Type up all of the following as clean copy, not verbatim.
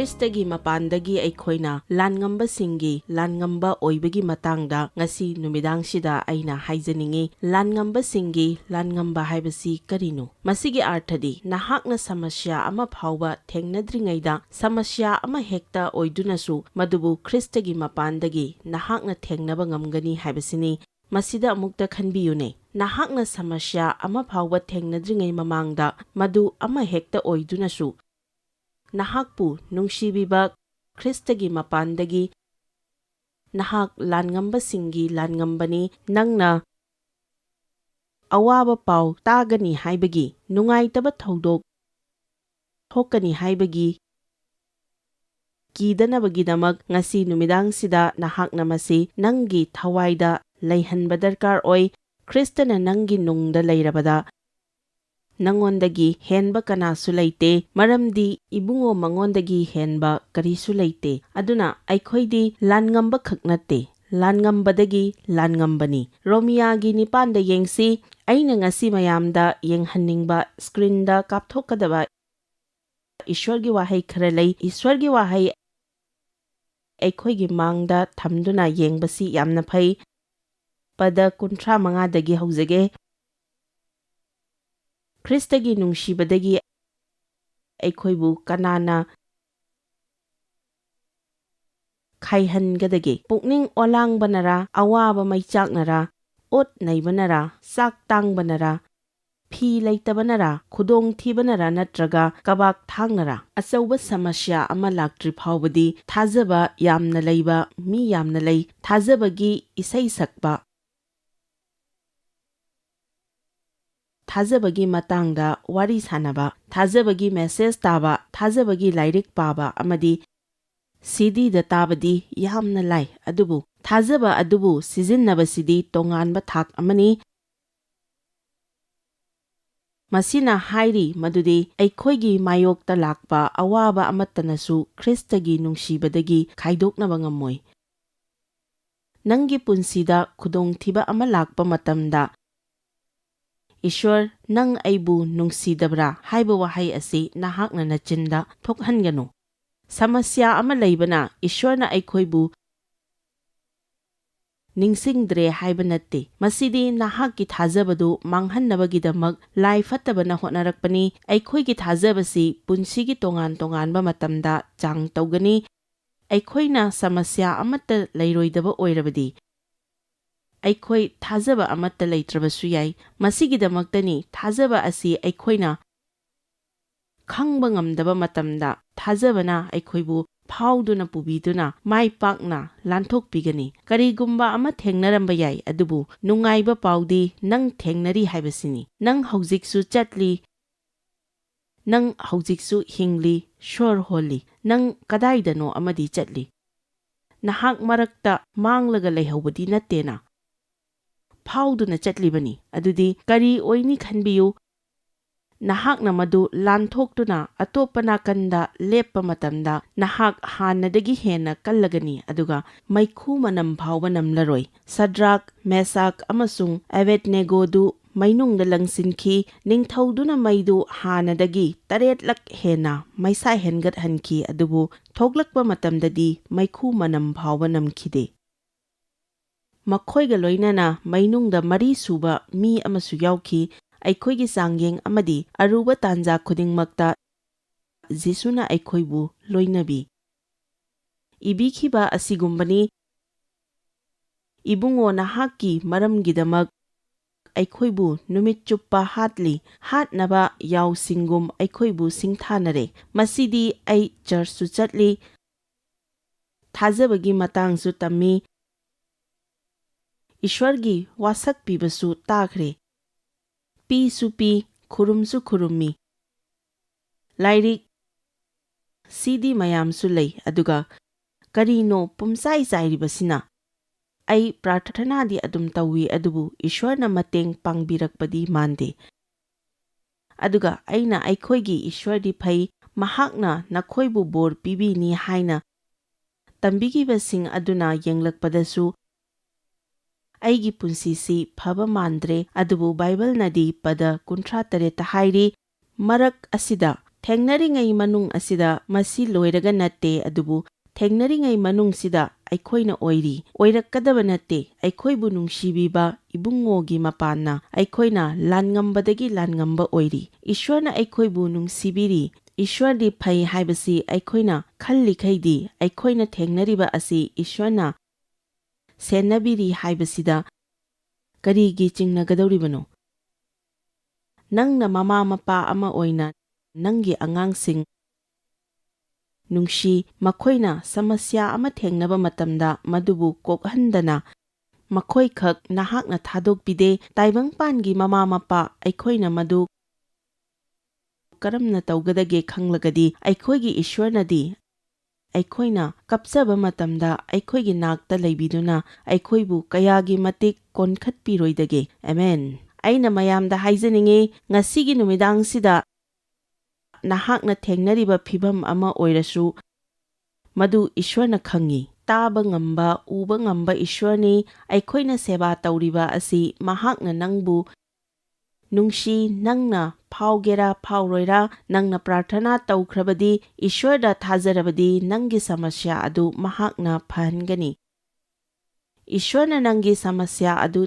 ꯈ꯭ꯔꯤꯁꯇꯒꯤ ꯃꯄꯥꯟꯗꯒꯤ ꯑꯩꯈꯣꯏꯅ ꯂꯥꯟꯉꯝꯕꯁꯤꯡꯒꯤ ꯂꯥꯟꯉꯝꯕ ꯑꯣꯏꯕꯒꯤ ꯃꯇꯥꯡꯗ ꯉꯁꯤ ꯅꯨꯃꯤꯗꯥꯡꯁꯤꯗ ꯑꯩꯅ ꯍꯥꯏꯖꯅꯤꯡꯉꯤ꯫ ꯂꯥꯟꯉꯝꯕꯁꯤꯡꯒꯤ ꯂꯥꯟꯉꯝꯕ ꯍꯥꯏꯕꯁꯤ ꯀꯔꯤꯅꯣ? ꯃꯁꯤꯒꯤ ꯑꯔꯊꯗꯤ ꯅꯍꯥꯛꯅ ꯁꯃꯁ꯭ꯌꯥ ꯑꯃ ꯐꯥꯎꯕ ꯊꯦꯡꯅꯗ꯭ꯔꯤꯉꯩꯗ ꯁꯃꯁ꯭ꯌꯥ ꯑꯃ ꯍꯦꯛꯇ ꯑꯣꯏꯗꯨꯅꯁꯨ ꯃꯗꯨꯕꯨ ꯈ꯭ꯔꯤꯁꯇꯒꯤ ꯃꯄꯥꯟꯗꯒꯤ ꯅꯍꯥꯛꯅ ꯊꯦꯡꯅꯕ ꯉꯝꯒꯅꯤ ꯍꯥꯏꯕꯁꯤꯅꯤ꯫ ꯃꯁꯤꯗ ꯑꯃꯨꯛꯇ ꯈꯟꯕꯤꯌꯨꯅꯦ, ꯅꯍꯥꯛꯅ ꯁꯃꯁ꯭ꯌꯥ ꯑꯃ ꯐꯥꯎꯕ ꯊꯦꯡꯅꯗ꯭ꯔꯤꯉꯩ ꯃꯃꯥꯡꯗ ꯃꯗꯨ ꯑꯃ ꯍꯦꯛꯇ ꯑꯣꯏꯗꯨꯅꯁꯨ ꯅꯍꯥꯛꯄꯨ ꯅꯨꯡꯁꯤꯕꯤꯕ ꯈ꯭ꯔꯤꯁꯇꯒꯤ ꯃꯄꯥꯟꯗꯒꯤ ꯅꯍꯥꯛ ꯂꯥꯟꯉꯝꯕꯁꯤꯡꯒꯤ ꯂꯥꯟꯉꯝꯕꯅꯤ, ꯅꯪꯅ ꯑꯋꯥꯕ ꯄꯥꯎ ꯇꯥꯒꯅꯤ ꯍꯥꯏꯕꯒꯤ, ꯅꯨꯡꯉꯥꯏꯇꯕ ꯊꯧꯗꯣꯛ ꯊꯣꯛꯀꯅꯤ ꯍꯥꯏꯕꯒꯤ ꯀꯤꯗꯅꯕꯒꯤꯗꯃꯛ ꯉꯁꯤ ꯅꯨꯃꯤꯗꯥꯡꯁꯤꯗ ꯅꯍꯥꯛꯅ ꯃꯁꯤ ꯅꯪꯒꯤ ꯊꯋꯥꯏꯗ ꯂꯩꯍꯟꯕ ꯗꯔꯀꯥꯔ ꯑꯣꯏ꯫ ꯈ꯭ꯔꯤꯁꯇꯅ ꯅꯪꯒꯤ ꯅꯨꯡꯗ ꯂꯩꯔꯕꯗ ꯅꯪꯉꯣꯟꯗꯒꯤ ꯍꯦꯟꯕ ꯀꯅꯥꯁꯨ ꯂꯩꯇꯦ, ꯃꯔꯝꯗꯤ ꯏꯕꯨꯡꯉꯣ ꯃꯉꯣꯟꯗꯒꯤ ꯍꯦꯟꯕ ꯀꯔꯤꯁꯨ ꯂꯩꯇꯦ꯫ ꯑꯗꯨꯅ ꯑꯩꯈꯣꯏꯗꯤ ꯂꯥꯟꯉꯝꯕ ꯈꯛ ꯅꯠꯇꯦ, ꯂꯥꯟꯉꯝꯕꯗꯒꯤ ꯂꯥꯟꯉꯝꯕꯅꯤ꯫ ꯔꯣꯃꯤꯌꯥꯒꯤ 9ꯗ ꯌꯦꯡꯁꯤ꯫ ꯑꯩꯅ ꯉꯁꯤ ꯃꯌꯥꯝꯗ ꯌꯦꯡꯍꯟꯅꯤꯡꯕ ꯁ꯭ꯀ꯭ꯔꯤꯟꯗ ꯀꯥꯞꯊꯣꯛꯀꯗꯕ ꯏꯁ꯭ꯋꯔꯒꯤ ꯋꯥꯍꯩ ꯈꯔ ꯂꯩ꯫ ꯏꯁ꯭ꯋꯔꯒꯤ ꯋꯥꯍꯩ ꯑꯩꯈꯣꯏꯒꯤ ꯃꯥꯡꯗ ꯊꯝꯗꯨꯅ ꯌꯦꯡꯕꯁꯤ ꯌꯥꯝꯅ ꯐꯩ꯫ ꯄꯗ 35ꯗꯒꯤ ꯍꯧꯖꯒꯦ꯫ ꯈ꯭ꯔꯤꯁꯇꯒꯤ ꯅꯨꯡꯁꯤꯕꯗꯒꯤ ꯑꯩꯈꯣꯏꯕꯨ ꯀꯅꯥꯅ ꯈꯥꯏꯍꯟꯒꯗꯒꯦ? ꯄꯨꯛꯅꯤꯡ ꯑꯣꯂꯥꯡꯕꯅꯔꯥ, ꯑꯋꯥꯕ ꯃꯩꯆꯥꯛꯅꯔꯥ, ꯑꯣꯠ ꯅꯩꯕꯅꯔꯥ, ꯆꯥꯛ ꯇꯥꯡꯕꯅꯔꯥ, ꯐꯤ ꯂꯩꯇꯕꯅꯔꯥ, ꯈꯨꯗꯣꯡꯊꯤꯕꯅꯔꯥ ꯅꯠꯇ꯭ꯔꯒ ꯀꯕꯥꯛ ꯊꯥꯡꯅꯔꯥ? ꯑꯆꯧꯕ ꯁꯃꯁ꯭ꯌꯥ ꯑꯃ ꯂꯥꯛꯇ꯭ꯔꯤ ꯐꯥꯎꯕꯗꯤ ꯊꯥꯖꯕ ꯌꯥꯝꯅ ꯂꯩꯕ ꯃꯤ ꯌꯥꯝꯅ ꯂꯩ꯫ ꯊꯥꯖꯕꯒꯤ ꯏꯁꯩ ꯁꯛꯄ, ꯊꯥꯖꯕꯒꯤ ꯃꯇꯥꯡꯗ ꯋꯥꯔꯤ ꯁꯥꯅꯕ, ꯊꯥꯖꯕꯒꯤ ꯃꯦꯁꯦꯖ ꯇꯥꯕ, ꯊꯥꯖꯕꯒꯤ ꯂꯥꯏꯔꯤꯛ ꯄꯥꯕ ꯑꯃꯗꯤ ꯁꯤꯗꯤꯗ ꯇꯥꯕꯗꯤ ꯌꯥꯝꯅ ꯂꯥꯏ, ꯑꯗꯨꯕꯨ ꯊꯥꯖꯕ ꯑꯗꯨꯕꯨ ꯁꯤꯖꯤꯟꯅꯕꯁꯤꯗꯤ ꯇꯣꯉꯥꯟꯕ ꯊꯥꯛ ꯑꯃꯅꯤ꯫ ꯃꯁꯤꯅ ꯍꯥꯏꯔꯤ ꯃꯗꯨꯗꯤ ꯑꯩꯈꯣꯏꯒꯤ ꯃꯥꯌꯣꯛꯇ ꯂꯥꯛꯄ ꯑꯋꯥꯕ ꯑꯃꯠꯇꯅꯁꯨ ꯈ꯭ꯔꯤꯁꯇꯒꯤ ꯅꯨꯡꯁꯤꯕꯗꯒꯤ ꯈꯥꯏꯗꯣꯛꯅꯕ ꯉꯝꯃꯣꯏ꯫ ꯅꯪꯒꯤ ꯄꯨꯟꯁꯤꯗ ꯈꯨꯗꯣꯡꯊꯤꯕ ꯑꯃ ꯂꯥꯛꯄ ꯃꯇꯝꯗ ꯏꯁ꯭ꯋꯔ, ꯅꯪ ꯑꯩꯕꯨ ꯅꯨꯡꯁꯤꯗꯕ꯭ꯔꯥ ꯍꯥꯏꯕ ꯋꯥꯍꯩ ꯑꯁꯤ ꯅꯍꯥꯛꯅ ꯅꯆꯤꯟꯗ ꯊꯣꯛꯍꯟꯒꯅꯨ꯫ ꯁꯃꯁ꯭ꯌꯥ ꯑꯃ ꯂꯩꯕꯅ ꯏꯁ꯭ꯋꯔꯅ ꯑꯩꯈꯣꯏꯕꯨ ꯅꯤꯡꯁꯤꯡꯗ꯭ꯔꯦ ꯍꯥꯏꯕ ꯅꯠꯇꯦ꯫ ꯃꯁꯤꯗꯤ ꯅꯍꯥꯛꯀꯤ ꯊꯥꯖꯕꯗꯨ ꯃꯥꯡꯍꯟꯅꯕꯒꯤꯗꯃꯛ ꯂꯥꯏ ꯐꯠꯇꯕꯅ ꯍꯣꯠꯅꯔꯛꯄꯅꯤ꯫ ꯑꯩꯈꯣꯏꯒꯤ ꯊꯥꯖꯕꯁꯤ ꯄꯨꯟꯁꯤꯒꯤ ꯇꯣꯉꯥꯟ ꯇꯣꯉꯥꯟꯕ ꯃꯇꯝꯗ ꯆꯥꯡ ꯇꯧꯒꯅꯤ꯫ ꯑꯩꯈꯣꯏꯅ ꯁꯃꯁ꯭ꯌꯥ ꯑꯃꯠꯇ ꯂꯩꯔꯣꯏꯗꯕ ꯑꯣꯏꯔꯕꯗꯤ ꯑꯩꯈꯣꯏ ꯊꯥꯖꯕ ꯑꯃꯠꯇ ꯂꯩꯇ꯭ꯔꯕꯁꯨ ꯌꯥꯏ꯫ ꯃꯁꯤꯒꯤꯗꯃꯛꯇꯅꯤ ꯊꯥꯖꯕ ꯑꯁꯤ ꯑꯩꯈꯣꯏꯅ ꯈꯪꯕ ꯉꯝꯗꯕ ꯃꯇꯝꯗ ꯊꯥꯖꯕꯅ ꯑꯩꯈꯣꯏꯕꯨ ꯐꯥꯎꯗꯨꯅ ꯄꯨꯕꯤꯗꯨꯅ ꯃꯥꯏ ꯄꯥꯛꯅ ꯂꯥꯟꯊꯣꯛꯄꯤꯒꯅꯤ꯫ ꯀꯔꯤꯒꯨꯝꯕ ꯑꯃ ꯊꯦꯡꯅꯔꯝꯕ ꯌꯥꯏ, ꯑꯗꯨꯕꯨ ꯅꯨꯡꯉꯥꯏꯕ ꯄꯥꯎꯗꯤ ꯅꯪ ꯊꯦꯡꯅꯔꯤ ꯍꯥꯏꯕꯁꯤꯅꯤ꯫ ꯅꯪ ꯍꯧꯖꯤꯛꯁꯨ ꯆꯠꯂꯤ, ꯅꯪ ꯍꯧꯖꯤꯛꯁꯨ ꯍꯤꯡꯂꯤ, ꯁꯣꯔ ꯍꯣꯜꯂꯤ, ꯅꯪ ꯀꯗꯥꯏꯗꯅꯣ ꯑꯃꯗꯤ ꯆꯠꯂꯤ꯫ ꯅꯍꯥꯛ ꯃꯔꯛꯇ ꯃꯥꯡꯂꯒ ꯂꯩꯍꯧꯕꯗꯤ ꯅꯠꯇꯦꯅ, ꯐꯥꯎꯗꯨꯅ ꯆꯠꯂꯤꯕꯅꯤ꯫ ꯑꯗꯨꯗꯤ ꯀꯔꯤ ꯑꯣꯏꯅꯤ ꯈꯟꯕꯤꯌꯨ? ꯅꯍꯥꯛꯅ ꯃꯗꯨ ꯂꯥꯟꯊꯣꯛꯇꯨꯅ ꯑꯇꯣꯞꯄ ꯅꯥꯀꯟꯗ ꯂꯦꯞꯄ ꯃꯇꯝꯗ ꯅꯍꯥꯛ ꯍꯥꯟꯅꯗꯒꯤ ꯍꯦꯟꯅ ꯀꯜꯂꯒꯅꯤ, ꯑꯗꯨꯒ ꯃꯩꯈꯨ ꯃꯅꯝ ꯐꯥꯎꯕ ꯅꯝꯂꯔꯣꯏ꯫ ꯁꯗ꯭ꯔꯥꯛ, ꯃꯦꯁꯥꯛ ꯑꯃꯁꯨꯡ ꯑꯕꯦꯗꯅꯦꯒꯣꯗꯨ ꯃꯩꯅꯨꯡꯗ ꯂꯪꯁꯤꯟꯈꯤ꯫ ꯅꯤꯡꯊꯧꯗꯨꯅ ꯃꯩꯗꯨ ꯍꯥꯟꯅꯗꯒꯤ 7 ꯂꯛ ꯍꯦꯟꯅ ꯃꯩꯁꯥ ꯍꯦꯟꯒꯠꯍꯟꯈꯤ, ꯑꯗꯨꯕꯨ ꯊꯣꯛꯂꯛꯄ ꯃꯇꯝꯗꯗꯤ ꯃꯩꯈꯨ ꯃꯅꯝ ꯐꯥꯎꯕ ꯅꯝꯈꯤꯗꯦ꯫ ꯃꯈꯣꯏꯒ ꯂꯣꯏꯅꯅ ꯃꯩꯅꯨꯡꯗ 3 ꯁꯨꯕ ꯃꯤ ꯑꯃꯁꯨ ꯌꯥꯎꯈꯤ꯫ ꯑꯩꯈꯣꯏꯒꯤ ꯆꯥꯡꯌꯦꯡ ꯑꯃꯗꯤ ꯑꯔꯨꯕ ꯇꯥꯟꯖꯥ ꯈꯨꯗꯤꯡꯃꯛꯇ ꯖꯤꯁꯨꯅ ꯑꯩꯈꯣꯏꯕꯨ ꯂꯣꯏꯅꯕꯤ꯫ ꯏꯕꯤꯈꯤꯕ ꯑꯁꯤꯒꯨꯝꯕꯅꯤ: ꯏꯕꯨꯡꯉꯣ, ꯅꯍꯥꯛꯀꯤ ꯃꯔꯝꯒꯤꯗꯃꯛ ꯑꯩꯈꯣꯏꯕꯨ ꯅꯨꯃꯤꯠ ꯆꯨꯞꯄ ꯍꯥꯠꯂꯤ, ꯍꯥꯠꯅꯕ ꯌꯥꯎꯁꯤꯡꯒꯨꯝ ꯑꯩꯈꯣꯏꯕꯨ ꯁꯤꯡꯊꯥꯅꯔꯦ꯫ ꯃꯁꯤꯗꯤ ꯑꯩ ꯆꯔꯆꯁꯨ ꯆꯠꯂꯤ, ꯊꯥꯖꯕꯒꯤ ꯃꯇꯥꯡꯁꯨ ꯇꯝꯃꯤ, ꯏꯁ꯭ꯋꯔꯒꯤ ꯋꯥꯁꯛ ꯄꯤꯕꯁꯨ ꯇꯥꯈ꯭ꯔꯦ, ꯄꯤꯁꯨ ꯄꯤ, ꯈꯨꯔꯨꯝꯁꯨ ꯈꯨꯔꯨꯝꯃꯤ, ꯂꯥꯏꯔꯤꯛ ꯁꯤꯗꯤ ꯃꯌꯥꯝꯁꯨ ꯂꯩ, ꯑꯗꯨꯒ ꯀꯔꯤꯅꯣ ꯄꯨꯝꯆꯥꯏ ꯆꯥꯏꯔꯤꯕꯁꯤꯅ? ꯑꯩ ꯄ꯭ꯔꯥꯔꯊꯅꯥꯗꯤ ꯑꯗꯨꯝ ꯇꯧꯏ, ꯑꯗꯨꯕꯨ ꯏꯁ꯭ꯋꯔꯅ ꯃꯇꯦꯡ ꯄꯥꯡꯕꯤꯔꯛꯄꯗꯤ ꯃꯥꯟꯗꯦ꯫ ꯑꯗꯨꯒ ꯑꯩꯅ ꯑꯩꯈꯣꯏꯒꯤ ꯏꯁ꯭ꯋꯔꯗꯤ ꯐꯩ, ꯃꯍꯥꯛꯅ ꯅꯈꯣꯏꯕꯨ ꯕꯣꯔ ꯄꯤꯕꯤꯅꯤ ꯍꯥꯏꯅ ꯇꯝꯕꯤꯈꯤꯕꯁꯤꯡ ꯑꯗꯨꯅ ꯌꯦꯡꯂꯛꯄꯗꯁꯨ ꯑꯩꯒꯤ ꯄꯨꯟꯁꯤꯁꯤ ꯐꯕ ꯃꯥꯟꯗ꯭ꯔꯦ꯫ ꯑꯗꯨꯕꯨ ꯕꯥꯏꯕꯜꯅꯗꯤ ꯄꯗ 38ꯇ ꯍꯥꯏꯔꯤ, ꯃꯔꯛ ꯑꯁꯤꯗ ꯊꯦꯡꯅꯔꯤꯉꯩ ꯃꯅꯨꯡ ꯑꯁꯤꯗ ꯃꯁꯤ ꯂꯣꯏꯔꯒ ꯅꯠꯇꯦ ꯑꯗꯨꯕꯨ ꯊꯦꯡꯅꯔꯤꯉꯩ ꯃꯅꯨꯡꯁꯤꯗ ꯑꯩꯈꯣꯏꯅ ꯑꯣꯏꯔꯛꯀꯗꯕ ꯅꯠꯇꯦ ꯑꯩꯈꯣꯏꯕꯨ ꯅꯨꯡꯁꯤꯕꯤꯕ ꯏꯕꯨꯡꯉꯣꯒꯤ ꯃꯄꯥꯟꯅ ꯑꯩꯈꯣꯏꯅ ꯂꯥꯟꯉꯝꯕꯗꯒꯤ ꯂꯥꯟꯉꯝꯕ ꯑꯣꯏꯔꯤ ꯏꯁ꯭ꯋꯔꯅ ꯑꯩꯈꯣꯏꯕꯨ ꯅꯨꯡꯁꯤꯕꯤꯔꯤ ꯏꯁ꯭ꯋꯔꯗꯤ ꯐꯩ ꯍꯥꯏꯕꯁꯤ ꯑꯩꯈꯣꯏꯅ ꯈꯜꯂꯤꯈꯩꯗꯤ ꯑꯩꯈꯣꯏꯅ ꯊꯦꯡꯅꯔꯤꯕ ꯑꯁꯤ ꯏꯁ꯭ꯋꯔꯅ ꯁꯦꯟꯅꯕꯤꯔꯤ ꯍꯥꯏꯕꯁꯤꯗ ꯀꯔꯤꯒꯤ ꯆꯤꯡꯅꯒꯗꯧꯔꯤꯕꯅꯣ ꯅꯪꯅ ꯃꯃꯥ ꯃꯄꯥ ꯑꯃ ꯑꯣꯏꯅ ꯅꯪꯒꯤ ꯑꯉꯥꯡꯁꯤꯡ ꯅꯨꯡꯁꯤ ꯃꯈꯣꯏꯅ ꯁꯃꯁ꯭ꯌꯥ ꯑꯃ ꯊꯦꯡꯅꯕ ꯃꯇꯝꯗ ꯃꯗꯨꯕꯨ ꯀꯣꯛꯍꯟꯗꯅ ꯃꯈꯣꯏꯈꯛ ꯅꯍꯥꯛꯅ ꯊꯥꯗꯣꯛꯄꯤꯗꯦ ꯇꯥꯏꯕꯪꯄꯥꯟꯒꯤ ꯃꯃꯥ ꯃꯄꯥ ꯑꯩꯈꯣꯏꯅ ꯃꯗꯨ ꯀꯔꯝꯅ ꯇꯧꯒꯗꯒꯦ ꯈꯪꯂꯒꯗꯤ ꯑꯩꯈꯣꯏꯒꯤ ꯏꯁ꯭ꯋꯔꯅꯗꯤ ꯑꯩꯈꯣꯏꯅ ꯀꯞꯆꯕ ꯃꯇꯝꯗ ꯑꯩꯈꯣꯏꯒꯤ ꯅꯥꯛꯇ ꯂꯩꯕꯤꯗꯨꯅ ꯑꯩꯈꯣꯏꯕꯨ ꯀꯌꯥꯒꯤ ꯃꯇꯤꯛ ꯀꯣꯟꯈꯠꯄꯤꯔꯣꯏꯗꯒꯦ ꯑꯃꯦꯟ ꯑꯩꯅ ꯃꯌꯥꯝꯗ ꯍꯥꯏꯖꯅꯤꯡꯉꯤ ꯉꯁꯤꯒꯤ ꯅꯨꯃꯤꯗꯥꯡꯁꯤꯗ ꯅꯍꯥꯛꯅ ꯊꯦꯡꯅꯔꯤꯕ ꯐꯤꯚꯝ ꯑꯃ ꯑꯣꯏꯔꯁꯨ ꯃꯗꯨ ꯏꯁ꯭ꯋꯔꯅ ꯈꯪꯉꯤ ꯇꯥꯕ ꯉꯝꯕ ꯎꯕ ꯉꯝꯕ ꯏꯁ꯭ꯋꯔꯅꯤ ꯑꯩꯈꯣꯏꯅ ꯁꯦꯕꯥ ꯇꯧꯔꯤꯕ ꯑꯁꯤ ꯃꯍꯥꯛꯅ ꯅꯪꯕꯨ ꯅꯨꯡꯁꯤ ꯅꯪꯅ ꯐꯥꯎꯒꯦꯔꯥ ꯐꯥꯎꯔꯣꯏꯔꯥ ꯅꯪꯅ ꯄ꯭ꯔꯥꯔꯊꯅꯥ ꯇꯧꯈ꯭ꯔꯕꯗꯤ ꯏꯁ꯭ꯋꯔꯗ ꯊꯥꯖꯔꯕꯗꯤ ꯅꯪꯒꯤ ꯁꯃꯁ꯭ꯌꯥ ꯑꯗꯨ ꯃꯍꯥꯛꯅ ꯐꯍꯟꯒꯅꯤ ꯏꯁ꯭ꯋꯔꯅ ꯅꯪꯒꯤ ꯁꯃꯁ꯭ꯌꯥ ꯑꯗꯨ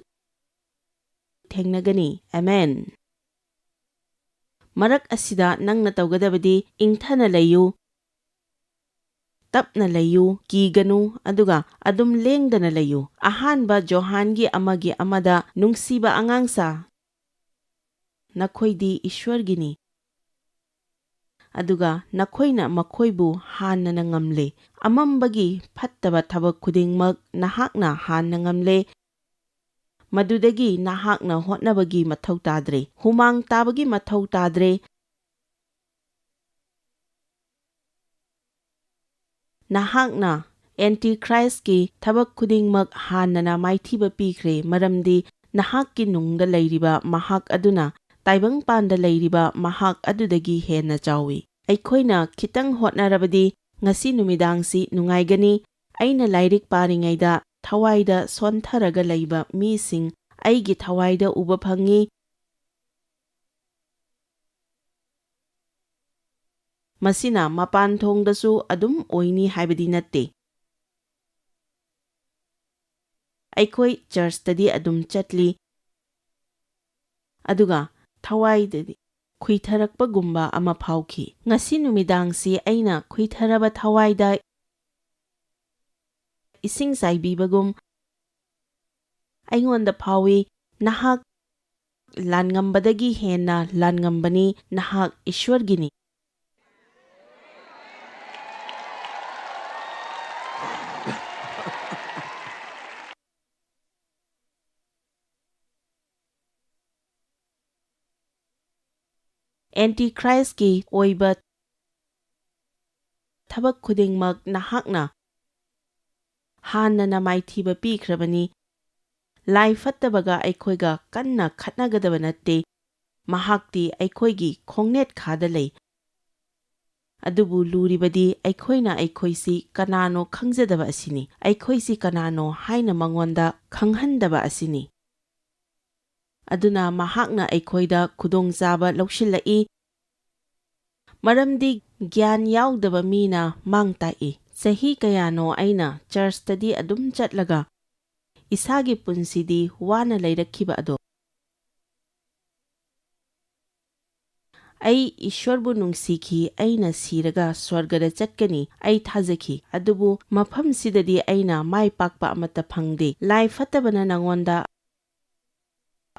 ꯊꯦꯡꯅꯒꯅꯤ ꯑꯃꯦꯟ ꯃꯔꯛ ꯑꯁꯤꯗ ꯅꯪꯅ ꯇꯧꯒꯗꯕꯗꯤ ꯏꯪꯊꯅ ꯂꯩꯌꯨ ꯇꯞꯅ ꯂꯩꯌꯨ ꯀꯤꯒꯅꯨ ꯑꯗꯨꯒ ꯑꯗꯨꯝ ꯂꯦꯡꯗꯅ ꯂꯩꯌꯨ ꯑꯍꯥꯟꯕ ꯖꯣꯍꯥꯟꯒꯤ ꯑꯃꯗ ꯅꯨꯡꯁꯤꯕ ꯑꯉꯥꯡꯁꯥ ꯅꯈꯣꯏꯗꯤ ꯏꯁ꯭ꯋꯔꯒꯤꯅꯤ ꯑꯗꯨꯒ ꯅꯈꯣꯏꯅ ꯃꯈꯣꯏꯕꯨ ꯍꯥꯟꯅꯅ ꯉꯝꯂꯦ ꯑꯃꯝꯕꯒꯤ ꯐꯠꯇꯕ ꯊꯕꯛ ꯈꯨꯗꯤꯡꯃꯛ ꯅꯍꯥꯛꯅ ꯍꯥꯟꯅ ꯉꯝꯂꯦ ꯃꯗꯨꯗꯒꯤ ꯅꯍꯥꯛꯅ ꯍꯣꯠꯅꯕꯒꯤ ꯃꯊꯧ ꯇꯥꯗ꯭ꯔꯦ ꯍꯨꯃꯥꯡ ꯇꯥꯕꯒꯤ ꯃꯊꯧ ꯇꯥꯗ꯭ꯔꯦ ꯅꯍꯥꯛꯅ ꯑꯦꯟꯇꯤꯈ꯭ꯔꯥꯏꯁꯀꯤ ꯊꯕꯛ ꯈꯨꯗꯤꯡꯃꯛ ꯍꯥꯟꯅꯅ ꯃꯥꯏꯊꯤꯕ ꯄꯤꯈ꯭ꯔꯦ ꯃꯔꯝꯗꯤ ꯅꯍꯥꯛꯀꯤ ꯅꯨꯡꯗ ꯂꯩꯔꯤꯕ ꯃꯍꯥꯛ ꯑꯗꯨꯅ ꯇꯥꯏꯕꯪꯄꯥꯟꯗ ꯂꯩꯔꯤꯕ ꯃꯍꯥꯛ ꯑꯗꯨꯗꯒꯤ ꯍꯦꯟꯅ ꯆꯥꯎꯏ ꯑꯩꯈꯣꯏꯅ ꯈꯤꯇꯪ ꯍꯣꯠꯅꯔꯕꯗꯤ ꯉꯁꯤ ꯅꯨꯃꯤꯗꯥꯡꯁꯤ ꯅꯨꯡꯉꯥꯏꯒꯅꯤ ꯑꯩꯅ ꯂꯥꯏꯔꯤꯛ ꯄꯥꯔꯤꯉꯩꯗ ꯊꯋꯥꯏꯗ ꯁꯣꯟꯊꯔꯒ ꯂꯩꯕ ꯃꯤꯁꯤꯡ ꯑꯩꯒꯤ ꯊꯋꯥꯏꯗ ꯎꯕ ꯐꯪꯉꯤ ꯃꯁꯤꯅ ꯃꯄꯥꯟꯊꯣꯡꯗꯁꯨ ꯑꯗꯨꯝ ꯑꯣꯏꯅꯤ ꯍꯥꯏꯕꯗꯤ ꯅꯠꯇꯦ ꯑꯩꯈꯣꯏ ꯆꯔꯆꯇꯗꯤ ꯑꯗꯨꯝ ꯆꯠꯂꯤ ꯑꯗꯨꯒ ꯊꯋꯥꯏꯗꯗꯤ ꯈꯨꯏꯊꯔꯛꯄꯒꯨꯝꯕ ꯑꯃ ꯐꯥꯎꯈꯤ ꯉꯁꯤ ꯅꯨꯃꯤꯗꯥꯡꯁꯤ ꯑꯩꯅ ꯈꯨꯏꯊꯔꯕ ꯊꯋꯥꯏꯗ ꯏꯁꯤꯡ ꯆꯥꯏꯕꯤꯕꯒꯨꯝ ꯑꯩꯉꯣꯟꯗ ꯐꯥꯎꯏ ꯅꯍꯥꯛ ꯂꯥꯟꯉꯝꯕꯗꯒꯤ ꯍꯦꯟꯅ ꯂꯥꯟꯉꯝꯕꯅꯤ ꯅꯍꯥꯛ ꯏꯁ꯭ꯋꯔꯒꯤꯅꯤ ꯑꯦꯟꯇꯤꯈ꯭ꯔꯥꯏꯁꯀꯤ ꯑꯣꯏꯕ ꯊꯕꯛ ꯈꯨꯗꯤꯡꯃꯛ ꯅꯍꯥꯛꯅ ꯍꯥꯟꯅꯅ ꯃꯥꯏꯊꯤꯕ ꯄꯤꯈ꯭ꯔꯕꯅꯤ ꯂꯥꯏ ꯐꯠꯇꯕꯒ ꯑꯩꯈꯣꯏꯒ ꯀꯟꯅ ꯈꯠꯅꯒꯗꯕ ꯅꯠꯇꯦ ꯃꯍꯥꯛꯇꯤ ꯑꯩꯈꯣꯏꯒꯤ ꯈꯣꯡꯅꯦꯠꯈꯥꯗ ꯂꯩ ꯑꯗꯨꯕꯨ ꯂꯨꯔꯤꯕꯗꯤ ꯑꯩꯈꯣꯏꯅ ꯑꯩꯈꯣꯏꯁꯤ ꯀꯅꯥꯅꯣ ꯈꯪꯖꯗꯕ ꯑꯁꯤꯅꯤ ꯑꯩꯈꯣꯏꯁꯤ ꯀꯅꯥꯅꯣ ꯍꯥꯏꯅ ꯃꯉꯣꯟꯗ ꯈꯪꯍꯟꯗꯕ ꯑꯁꯤꯅꯤ ꯑꯗꯨꯅ ꯃꯍꯥꯛꯅ ꯑꯩꯈꯣꯏꯗ ꯈꯨꯗꯣꯡꯆꯥꯕ ꯂꯧꯁꯤꯜꯂꯛꯏ ꯃꯔꯝꯗꯤ ꯒ꯭ꯌꯥꯟ ꯌꯥꯎꯗꯕ ꯃꯤꯅ ꯃꯥꯡ ꯇꯥꯛꯏ ꯆꯍꯤ ꯀꯌꯥꯅꯣ ꯑꯩꯅ ꯆꯔꯆꯇꯗꯤ ꯑꯗꯨꯝ ꯆꯠꯂꯒ ꯏꯁꯥꯒꯤ ꯄꯨꯟꯁꯤꯗꯤ ꯋꯥꯅ ꯂꯩꯔꯛꯈꯤꯕ ꯑꯗꯣ ꯑꯩ ꯏꯁ꯭ꯋꯔꯕꯨ ꯅꯨꯡꯁꯤꯈꯤ ꯑꯩꯅ ꯁꯤꯔꯒ ꯁ꯭ꯋꯔꯒꯗ ꯆꯠꯀꯅꯤ ꯑꯩ ꯊꯥꯖꯈꯤ ꯑꯗꯨꯕꯨ ꯃꯐꯝꯁꯤꯗꯗꯤ ꯑꯩꯅ ꯃꯥꯏ ꯄꯥꯛꯄ ꯑꯃꯠꯇ ꯐꯪꯗꯦ ꯂꯥꯏ ꯐꯠꯇꯕꯅ ꯅꯉꯣꯟꯗ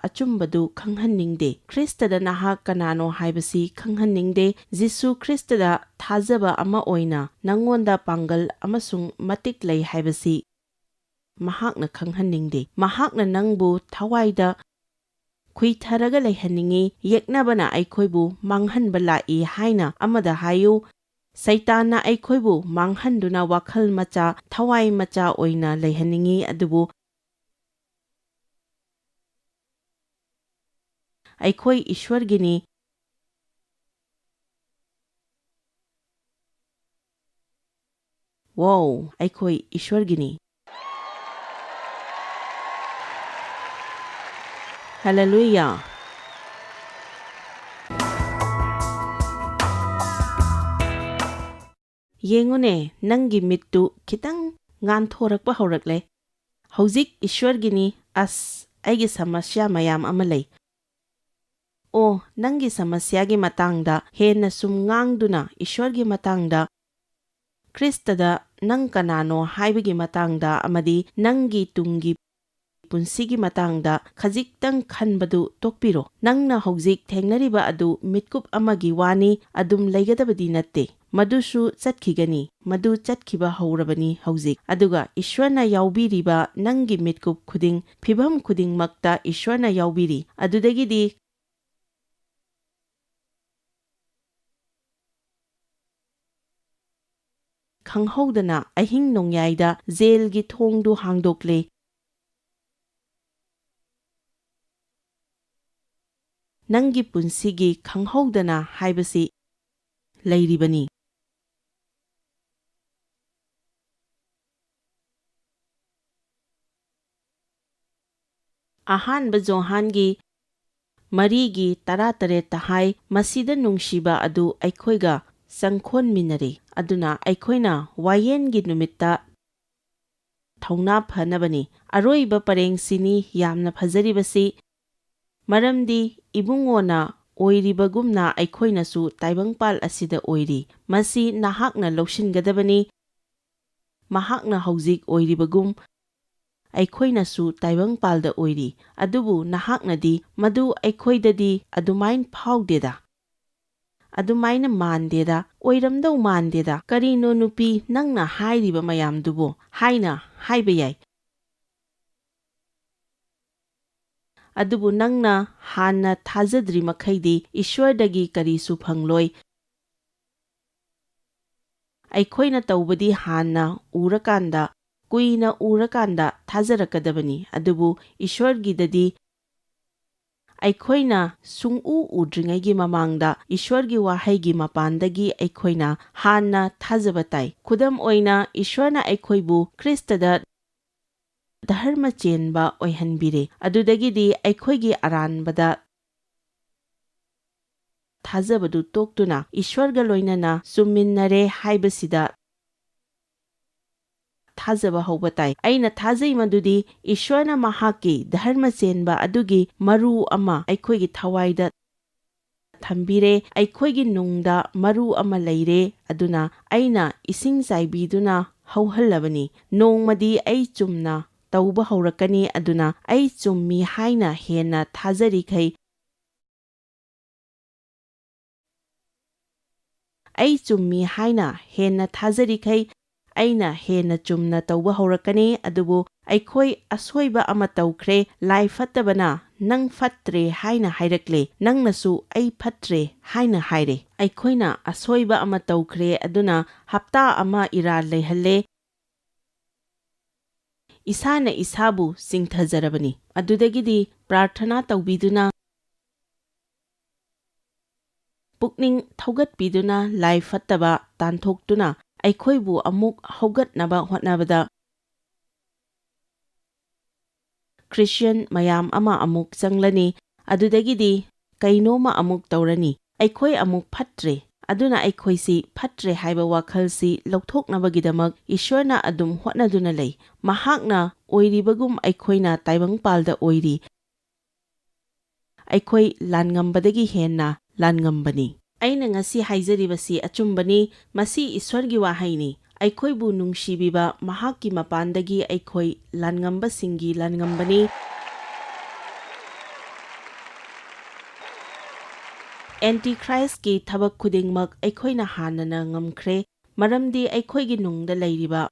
ꯑꯆꯨꯝꯕꯗꯨ ꯈꯪꯍꯟꯅꯤꯡꯗꯦ ꯈ꯭ꯔꯤꯁꯇꯗ ꯅꯍꯥꯛ ꯀꯅꯥꯅꯣ ꯍꯥꯏꯕꯁꯤ ꯈꯪꯍꯟꯅꯤꯡꯗꯦ ꯖꯤꯁꯨ ꯈ꯭ꯔꯤꯁꯇꯗ ꯊꯥꯖꯕ ꯑꯃ ꯑꯣꯏꯅ ꯅꯉꯣꯟꯗ ꯄꯥꯡꯒꯜ ꯑꯃꯁꯨꯡ ꯃꯇꯤꯛ ꯂꯩ ꯍꯥꯏꯕꯁꯤ ꯃꯍꯥꯛꯅ ꯈꯪꯍꯟꯅꯤꯡꯗꯦ ꯃꯍꯥꯛꯅ ꯅꯪꯕꯨ ꯊꯋꯥꯏꯗ ꯈꯨꯏꯊꯔꯒ ꯂꯩꯍꯟꯅꯤꯡꯉꯤ ꯌꯦꯛꯅꯕꯅ ꯑꯩꯈꯣꯏꯕꯨ ꯃꯥꯡꯍꯟꯕ ꯂꯥꯛꯏ ꯍꯥꯏꯅ ꯑꯃꯗ ꯍꯥꯏꯌꯨ ꯁꯩꯇꯥꯟꯅ ꯑꯩꯈꯣꯏꯕꯨ ꯃꯥꯡꯍꯟꯗꯨꯅ ꯋꯥꯈꯜ ꯃꯆꯥ ꯊꯋꯥꯏ ꯃꯆꯥ ꯑꯣꯏꯅ ꯂꯩꯍꯟꯅꯤꯡꯉꯤ ꯑꯗꯨꯕꯨ ꯑꯩꯈꯣꯏ ꯏꯁ꯭ꯋꯔꯒꯤꯅꯤ ꯋꯥꯎ ꯑꯩꯈꯣꯏ ꯏꯁ꯭ꯋꯔꯒꯤꯅꯤ ꯍꯜꯂꯦꯂꯨꯌꯥ ꯌꯦꯡꯉꯨꯅꯦ ꯅꯪꯒꯤ ꯃꯤꯠꯇꯨ ꯈꯤꯇꯪ ꯉꯥꯟꯊꯣꯔꯛꯄ ꯍꯧꯔꯛꯂꯦ ꯍꯧꯖꯤꯛ ꯏꯁ꯭ꯋꯔꯒꯤꯅꯤ ꯑꯁ ꯑꯩꯒꯤ ꯁꯃꯁ꯭ꯌꯥ ꯃꯌꯥꯝ ꯑꯃ ꯂꯩ ꯑꯣ ꯅꯪꯒꯤ ꯁꯃꯁ꯭ꯌꯥꯒꯤ ꯃꯇꯥꯡꯗ ꯍꯦꯟꯅ ꯁꯨꯝ ꯉꯥꯡꯗꯨꯅ ꯏꯁ꯭ꯋꯔꯒꯤ ꯃꯇꯥꯡꯗ ꯈ꯭ꯔꯤꯁꯇꯗ ꯅꯪ ꯀꯅꯥꯅꯣ ꯍꯥꯏꯕꯒꯤ ꯃꯇꯥꯡꯗ ꯑꯃꯗꯤ ꯅꯪꯒꯤ ꯇꯨꯡꯒꯤ ꯄꯨꯟꯁꯤꯒꯤ ꯃꯇꯥꯡꯗ ꯈꯖꯤꯛꯇꯪ ꯈꯟꯕꯗꯨ ꯇꯣꯛꯄꯤꯔꯣ ꯅꯪꯅ ꯍꯧꯖꯤꯛ ꯊꯦꯡꯅꯔꯤꯕ ꯑꯗꯨ ꯃꯤꯠꯀꯨꯞ ꯑꯃꯒꯤ ꯋꯥꯅꯤ ꯑꯗꯨꯝ ꯂꯩꯒꯗꯕꯗꯤ ꯅꯠꯇꯦ ꯃꯗꯨꯁꯨ ꯆꯠꯈꯤꯒꯅꯤ ꯃꯗꯨ ꯆꯠꯈꯤꯕ ꯍꯧꯔꯕꯅꯤ ꯍꯧꯖꯤꯛ ꯑꯗꯨꯒ ꯏꯁ꯭ꯋꯔꯅ ꯌꯥꯎꯕꯤꯔꯤꯕ ꯅꯪꯒꯤ ꯃꯤꯠꯀꯨꯞ ꯈꯨꯗꯤꯡ ꯐꯤꯚꯝ ꯈꯨꯗꯤꯡꯃꯛꯇ ꯏꯁ꯭ꯋꯔꯅ ꯌꯥꯎꯕꯤꯔꯤ ꯑꯗꯨꯗꯒꯤꯗꯤ ꯈꯪꯍꯧꯗꯅ ꯑꯍꯤꯡ ꯅꯣꯡꯌꯥꯏꯗ ꯖꯦꯜꯒꯤ ꯊꯣꯡꯗꯨ ꯍꯥꯡꯗꯣꯛꯂꯦ ꯅꯪꯒꯤ ꯄꯨꯟꯁꯤꯒꯤ ꯈꯪꯍꯧꯗꯅ ꯍꯥꯏꯕꯁꯤ ꯂꯩꯔꯤꯕꯅꯤ ꯑꯍꯥꯟꯕ ꯖꯣꯍꯥꯟꯒꯤ 4:18 ꯍꯥꯏ ꯃꯁꯤꯗ ꯅꯨꯡꯁꯤꯕ ꯑꯗꯨ ꯑꯩꯈꯣꯏꯒ ꯆꯪꯈꯣꯟꯃꯤꯟꯅꯔꯦ ꯑꯗꯨꯅ ꯑꯩꯈꯣꯏꯅ ꯋꯥꯌꯦꯟꯒꯤ ꯅꯨꯃꯤꯠꯇ ꯊꯧꯅꯥ ꯐꯅꯕꯅꯤ ꯑꯔꯣꯏꯕ ꯄꯔꯦꯡꯁꯤꯅꯤ ꯌꯥꯝꯅ ꯐꯖꯔꯤꯕꯁꯤ ꯃꯔꯝꯗꯤ ꯏꯕꯨꯡꯉꯣꯅ ꯑꯣꯏꯔꯤꯕꯒꯨꯝꯅ ꯑꯩꯈꯣꯏꯅꯁꯨ ꯇꯥꯏꯕꯪꯄꯥꯜ ꯑꯁꯤꯗ ꯑꯣꯏꯔꯤ ꯃꯁꯤ ꯅꯍꯥꯛꯅ ꯂꯧꯁꯤꯟꯒꯗꯕꯅꯤ ꯃꯍꯥꯛꯅ ꯍꯧꯖꯤꯛ ꯑꯣꯏꯔꯤꯕꯒꯨꯝ ꯑꯩꯈꯣꯏꯅꯁꯨ ꯇꯥꯏꯕꯪꯄꯥꯜꯗ ꯑꯣꯏꯔꯤ ꯑꯗꯨꯕꯨ ꯅꯍꯥꯛꯅꯗꯤ ꯃꯗꯨ ꯑꯩꯈꯣꯏꯗꯗꯤ ꯑꯗꯨꯃꯥꯏꯅ ꯐꯥꯎꯗꯦꯗ ꯑꯗꯨꯃꯥꯏꯅ ꯃꯥꯟꯗꯦꯗ ꯑꯣꯏꯔꯝꯗꯧ ꯃꯥꯟꯗꯦꯗ ꯀꯔꯤꯅꯣ ꯅꯨꯄꯤ ꯅꯪꯅ ꯍꯥꯏꯔꯤꯕ ꯃꯌꯥꯝꯗꯨꯕꯨ ꯍꯥꯏꯅ ꯍꯥꯏꯕ ꯌꯥꯏ ꯑꯗꯨꯕꯨ ꯅꯪꯅ ꯍꯥꯟꯅ ꯊꯥꯖꯗ꯭ꯔꯤ ꯃꯈꯩꯗꯤ ꯏꯁ꯭ꯋꯔꯗꯒꯤ ꯀꯔꯤꯁꯨ ꯐꯪꯂꯣꯏ ꯑꯩꯈꯣꯏꯅ ꯇꯧꯕꯗꯤ ꯍꯥꯟꯅ ꯎꯔꯀꯥꯟꯗ ꯀꯨꯏꯅ ꯎꯔꯀꯥꯟꯗ ꯊꯥꯖꯔꯛꯀꯗꯕꯅꯤ ꯑꯗꯨꯕꯨ ꯏꯁ꯭ꯋꯔꯒꯤꯗꯗꯤ ꯑꯩꯈꯣꯏꯅ ꯁꯨꯡꯎ ꯎꯗ꯭ꯔꯤꯉꯩꯒꯤ ꯃꯃꯥꯡꯗ ꯏꯁ꯭ꯋꯔꯒꯤ ꯋꯥꯍꯩꯒꯤ ꯃꯄꯥꯟꯗꯒꯤ ꯑꯩꯈꯣꯏꯅ ꯍꯥꯟꯅ ꯊꯥꯖꯕ ꯇꯥꯏ ꯈꯨꯗꯝ ꯑꯣꯏꯅ ꯏꯁ꯭ꯋꯔꯅ ꯑꯩꯈꯣꯏꯕꯨ ꯈ꯭ꯔꯤꯁꯇꯗ ꯙꯔꯃ ꯆꯦꯟꯕ ꯑꯣꯏꯍꯟꯕꯤꯔꯦ ꯑꯗꯨꯗꯒꯤꯗꯤ ꯑꯩꯈꯣꯏꯒꯤ ꯑꯔꯥꯟꯕꯗ ꯊꯥꯖꯕꯗꯨ ꯇꯣꯛꯇꯨꯅ ꯏꯁ꯭ꯋꯔꯒ ꯂꯣꯏꯅꯅ ꯆꯨꯝꯃꯤꯟꯅꯔꯦ ꯍꯥꯏꯕꯁꯤꯗ ꯊꯥꯖꯕ ꯍꯧꯕ ꯇꯥꯏ ꯑꯩꯅ ꯊꯥꯖꯩ ꯃꯗꯨꯗꯤ ꯏꯁ꯭ꯋꯔꯅ ꯃꯍꯥꯛꯀꯤ ꯙꯔꯃ ꯆꯦꯟꯕ ꯑꯗꯨꯒꯤ ꯃꯔꯨ ꯑꯃ ꯑꯩꯈꯣꯏꯒꯤ ꯊꯋꯥꯏꯗ ꯊꯝꯕꯤꯔꯦ ꯑꯩꯈꯣꯏꯒꯤ ꯅꯨꯡꯗ ꯃꯔꯨ ꯑꯃ ꯂꯩꯔꯦ ꯑꯗꯨꯅ ꯑꯩꯅ ꯏꯁꯤꯡ ꯆꯥꯏꯕꯤꯗꯨꯅ ꯍꯧꯍꯜꯂꯕꯅꯤ ꯅꯣꯡꯃꯗꯤ ꯑꯩ ꯆꯨꯝꯅ ꯇꯧꯕ ꯍꯧꯔꯛꯀꯅꯤ ꯑꯗꯨꯅ ꯑꯩ ꯆꯨꯝꯃꯤ ꯍꯥꯏꯅ ꯍꯦꯟꯅ ꯊꯥꯖꯔꯤꯈꯩ ꯑꯩ ꯆꯨꯝꯃꯤ ꯍꯥꯏꯅ ꯍꯦꯟꯅ ꯊꯥꯖꯔꯤꯈꯩ ꯑꯩꯅ ꯍꯦꯟꯅ ꯆꯨꯝꯅ ꯇꯧꯕ ꯍꯧꯔꯛꯀꯅꯤ ꯑꯗꯨꯕꯨ ꯑꯩꯈꯣꯏ ꯑꯁꯣꯏꯕ ꯑꯃ ꯇꯧꯈ꯭ꯔꯦ ꯂꯥꯏ ꯐꯠꯇꯕꯅ ꯅꯪ ꯐꯠꯇ꯭ꯔꯦ ꯍꯥꯏꯅ ꯍꯥꯏꯔꯛꯂꯦ ꯅꯪꯅꯁꯨ ꯑꯩ ꯐꯠꯇ꯭ꯔꯦ ꯍꯥꯏꯅ ꯍꯥꯏꯔꯦ ꯑꯩꯈꯣꯏꯅ ꯑꯁꯣꯏꯕ ꯑꯃ ꯇꯧꯈ꯭ꯔꯦ ꯑꯗꯨꯅ ꯍꯞꯇꯥ ꯑꯃ ꯏꯔꯥꯜ ꯂꯩꯍꯜꯂꯦ ꯏꯁꯥꯅ ꯏꯁꯥꯕꯨ ꯆꯤꯡꯊꯖꯔꯕꯅꯤ ꯑꯗꯨꯗꯒꯤꯗꯤ ꯄ꯭ꯔꯥꯔꯊꯅꯥ ꯇꯧꯕꯤꯗꯨꯅ ꯄꯨꯛꯅꯤꯡ ꯊꯧꯒꯠꯄꯤꯗꯨꯅ ꯂꯥꯏ ꯐꯠꯇꯕ ꯇꯥꯟꯊꯣꯛꯇꯨꯅ ꯑꯩꯈꯣꯏꯕꯨ ꯑꯃꯨꯛ ꯍꯧꯒꯠꯅꯕ ꯍꯣꯠꯅꯕꯗ ꯈ꯭ꯔꯤꯁꯇꯤꯌꯟ ꯃꯌꯥꯝ ꯑꯃ ꯑꯃꯨꯛ ꯆꯪꯂꯅꯤ ꯑꯗꯨꯗꯒꯤꯗꯤ ꯀꯩꯅꯣꯃ ꯑꯃꯨꯛ ꯇꯧꯔꯅꯤ ꯑꯩꯈꯣꯏ ꯑꯃꯨꯛ ꯐꯠꯇ꯭ꯔꯦ ꯑꯗꯨꯅ ꯑꯩꯈꯣꯏꯁꯤ ꯐꯠꯇ꯭ꯔꯦ ꯍꯥꯏꯕ ꯋꯥꯈꯜꯁꯤ ꯂꯧꯊꯣꯛꯅꯕꯒꯤꯗꯃꯛ ꯏꯁ꯭ꯋꯔꯅ ꯑꯗꯨꯝ ꯍꯣꯠꯅꯗꯨꯅ ꯂꯩ ꯃꯍꯥꯛꯅ ꯑꯣꯏꯔꯤꯕꯒꯨꯝ ꯑꯩꯈꯣꯏꯅ ꯇꯥꯏꯕꯪꯄꯥꯜꯗ ꯑꯣꯏꯔꯤ ꯑꯩꯈꯣꯏ ꯂꯥꯟꯉꯝꯕꯗꯒꯤ ꯍꯦꯟꯅ ꯂꯥꯟꯉꯝꯕꯅꯤ ꯑꯩꯅ ꯉꯁꯤ ꯍꯥꯏꯖꯔꯤꯕꯁꯤ ꯑꯆꯨꯝꯕꯅꯤ ꯃꯁꯤ ꯏꯁ꯭ꯋꯔꯒꯤ ꯋꯥꯍꯩꯅꯤ ꯑꯩꯈꯣꯏꯕꯨ ꯅꯨꯡꯁꯤꯕꯤꯕ ꯃꯍꯥꯛꯀꯤ ꯃꯄꯥꯟꯗꯒꯤ ꯑꯩꯈꯣꯏ ꯂꯥꯟꯉꯝꯕꯁꯤꯡꯒꯤ ꯂꯥꯟꯉꯝꯕꯅꯤ ꯑꯦꯟꯇꯤꯈ꯭ꯔꯥꯏꯁꯀꯤ ꯊꯕꯛ ꯈꯨꯗꯤꯡꯃꯛ ꯑꯩꯈꯣꯏꯅ ꯍꯥꯟꯅꯅ ꯉꯝꯈ꯭ꯔꯦ ꯃꯔꯝꯗꯤ ꯑꯩꯈꯣꯏꯒꯤ ꯅꯨꯡꯗ ꯂꯩꯔꯤꯕ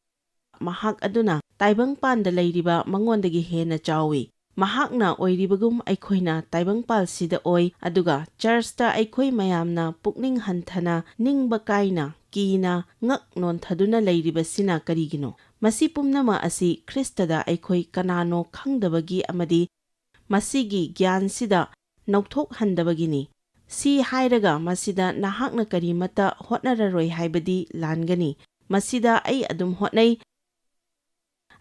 ꯃꯍꯥꯛ ꯑꯗꯨꯅ ꯇꯥꯏꯕꯪꯄꯥꯟꯗ ꯂꯩꯔꯤꯕ ꯃꯉꯣꯟꯗꯒꯤ ꯍꯦꯟꯅ ꯆꯥꯎꯏ ꯃꯍꯥꯛꯅ ꯑꯣꯏꯔꯤꯕꯒꯨꯝ ꯑꯩꯈꯣꯏꯅ ꯇꯥꯏꯕꯪꯄꯥꯜꯁꯤꯗ ꯑꯣꯏ ꯑꯗꯨꯒ ꯆꯔꯆꯇ ꯑꯩꯈꯣꯏ ꯃꯌꯥꯝꯅ ꯄꯨꯛꯅꯤꯡ ꯍꯟꯊꯅ ꯅꯤꯡꯕ ꯀꯥꯏꯅ ꯀꯤꯅ ꯉꯛ ꯅꯣꯟꯊꯗꯨꯅ ꯂꯩꯔꯤꯕꯁꯤꯅ ꯀꯔꯤꯒꯤꯅꯣ ꯃꯁꯤ ꯄꯨꯝꯅꯃꯛ ꯑꯁꯤ ꯈ꯭ꯔꯤꯁꯇꯗ ꯑꯩꯈꯣꯏ ꯀꯅꯥꯅꯣ ꯈꯪꯗꯕꯒꯤ ꯑꯃꯗꯤ ꯃꯁꯤꯒꯤ ꯒ꯭ꯌꯥꯟꯁꯤꯗ ꯅꯧꯊꯣꯛꯍꯟꯗꯕꯒꯤꯅꯤ ꯁꯤ ꯍꯥꯏꯔꯒ ꯃꯁꯤꯗ ꯅꯍꯥꯛꯅ ꯀꯔꯤꯃꯠꯇ ꯍꯣꯠꯅꯔꯔꯣꯏ ꯍꯥꯏꯕꯗꯤ ꯂꯥꯟꯒꯅꯤ ꯃꯁꯤꯗ ꯑꯩ ꯑꯗꯨꯝ ꯍꯣꯠꯅꯩ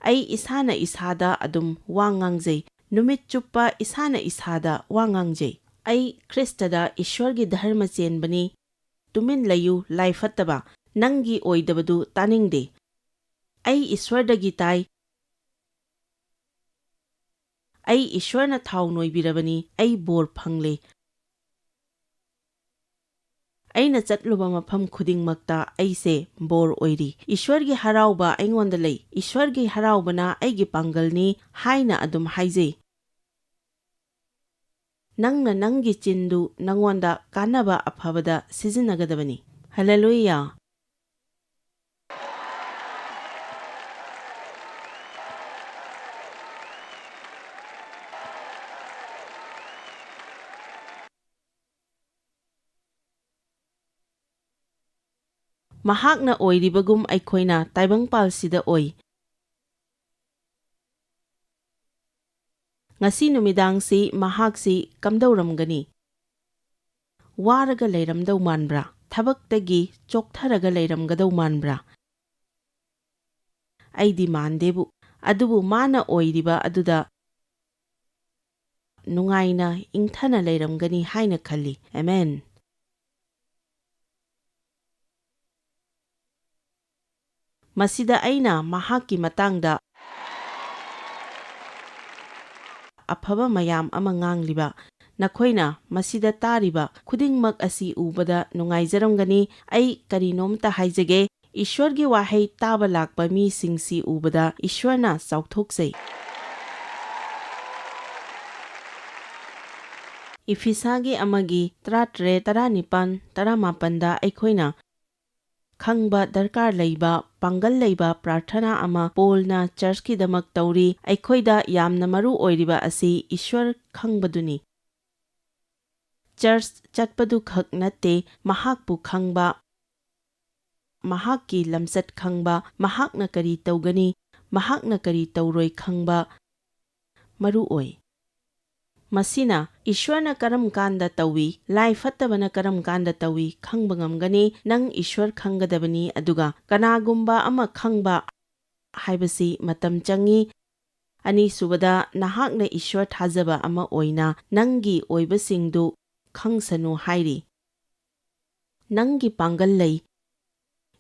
ꯑꯩ ꯏꯁꯥꯅ ꯏꯁꯥꯗ ꯑꯗꯨꯝ ꯋꯥ ꯉꯥꯡꯖꯩ ꯅꯨꯃꯤꯠ ꯆꯨꯞꯄ ꯏꯁꯥꯅ ꯏꯁꯥꯗ ꯋꯥ ꯉꯥꯡꯖꯩ ꯑꯩ ꯈ꯭ꯔꯤꯁꯇꯗ ꯏꯁ꯭ꯋꯔꯒꯤ ꯙꯔꯃ ꯆꯦꯟꯕꯅꯤ ꯇꯨꯃꯤꯟ ꯂꯩꯌꯨ ꯂꯥꯏ ꯐꯠꯇꯕ Nangi oidabadu taningde. Ai Ishwardagi tai. Ai Ishwarna thau noibirabani. Ai bor phangle. Aina chatluba mafam khudingmakta aise bor oiri. Ishwargi harauba aingonda lei. Ishwargi haraubana aigi pangalni haina adum haijei. Nangna nangi chindu nangonda kanaba aphabada sizinnagadabani. Hallelujah. Mahakna oiribagum aikoina taibangpalsida oi. Ngasi numidangsi mahaksi kamdauramgani. Waraga leiramdau manbra. Thabaktagi choktharaga leiramgadau manbra. Aidi mandebu. Adubu mana oiriba aduda nungaina ingthana leiramgani haina khalli. Amen. Masida aina mahaki matangda afaba mayam ama ngangliba. Nakoina masida tariba khudingmak asi ubada nungaijaramgani. Ai karinomta haijage. Ishwargi wahai taba lakpa mi singsi ubada Ishwarna chauthokjai. Ifisagi amagi 13-19-18da aikoina khangba darkar leiba pangal leiba prarthana ama polna churchki damak tauri aikoida yamna maru oiriba asi Ishwar khangbaduni. Church chatpadu khak natte mahakpu khangba mahakki lamsat khangba mahakna kari taugani mahakna kari tauroi khangba maru oi. Masina Ishwarna karam kanda tawi lai fattabana karam kanda tawi khangba ngamgani nang Ishwar khangadabani aduga kanagumba ama khangba haibasi matam changi. Ani subada nahakna Ishwar thajaba ama oina nangi oibasingdu khangsanu hairi. Nangi pangal lei.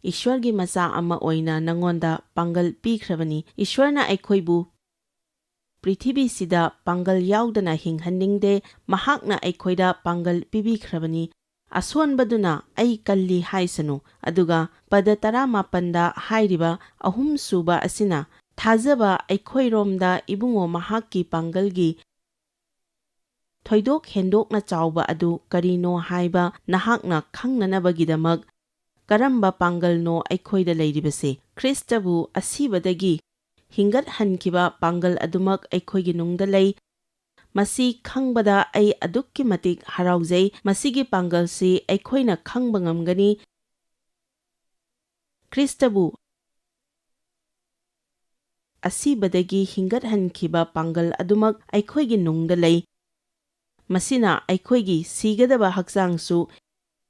Ishwargi macha ama oina nangonda pangal pikhrabani. Ishwarna aikhoibu Prithibi sida pangal yaudana hinghaningde mahakna aikhoida pangal pibikhrabani. Aswanbaduna ai kalli haisanu aduga pada 18da hairiba ahum suba asina thajaba aikhoiromda ibungo mahakki pangalgi thoidok hendokna chawba adu karino haiba nahakna khangnanabagidamak karamba pangalno aikhoida leiribase Kristabu asibadagi hingat hankiba pangal adumak aikhoigi nungda lei. Masi khangbada ai adukki matik haraujai. Masigi pangal si aikhoina khangba ngamgani. Kristabu asibadagi hingat hankiba pangal adumak aikhoigi nungda lei. Masina aikhoigi sigadaba hakjangsu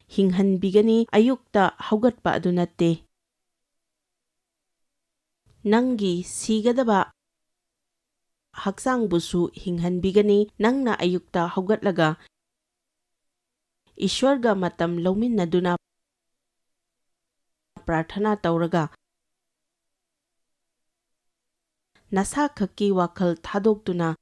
hinghanbigani ayukta haugatpa adu natte. Nangi sigadaba hakjangbusu hinghanbigani nangna ayukta haugatlaga Ishwarga matam lauminnaduna prarthana tauraga nasa khakki wakhal thadoktuna